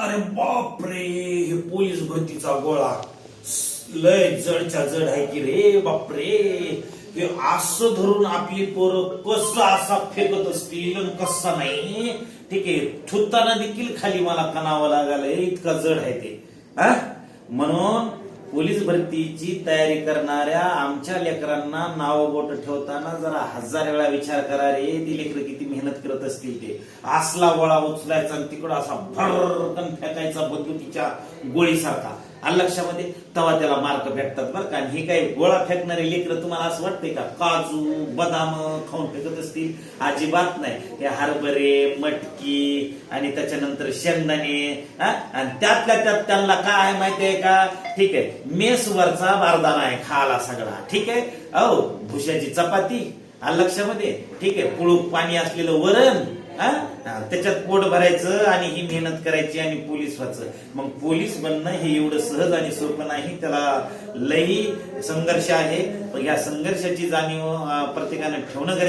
अरे बापरे, हे पोलीस भरतीचा गोळा लय जडच्या जड आहे की रे बापरे. हे असं धरून आपली पोरं कसा असा फेकत असतील आणि कसा नाही. ठीक आहे, थुत्ताना देखील खाली मला कणावं लागलं, इतका जड आहे ते. म्हणून पोलीस भरतीची तयारी करणाऱ्या आमच्या लेकरांना नाव बोट ठेवताना जरा 1000 वेळा विचार करा रे. ती लेकरं किती मेहनत करत असतील ते. असला गोळा उचलायचा आणि तिकडं असा भरकन फेकायचा बंदुकीच्या गोळीसारखा. आणि लक्षामध्ये तेव्हा त्याला मार्क भेटतात बरं का. हे काही गोळा फेकणारे लेकरं तुम्हाला असं वाटतंय का काजू बदाम खाऊन फेकत असतील? अजिबात नाही. हे हरभरे, मटकी आणि त्याच्यानंतर शेंगदाणे, आणि त्यातल्या त्यात त्यांना काय माहितीये का? ठीक आहे, मेसवरचा बारदाना आहे खाला सगळा. ठीक आहे, अहो भुशाची चपाती आणि लक्षामध्ये ठीक आहे, पुळूक पाणी असलेलं वरण, त्याच्यात पोट भरायचं आणि ही मेहनत करायची आणि पोलीस व्हायचं. मग पोलीस बनणं हे एवढं सहज आणि सोपं नाही. त्याला लई संघर्ष आहे. या संघर्षाची जाणीव प्रत्येकाने ठेवणं गरजेचं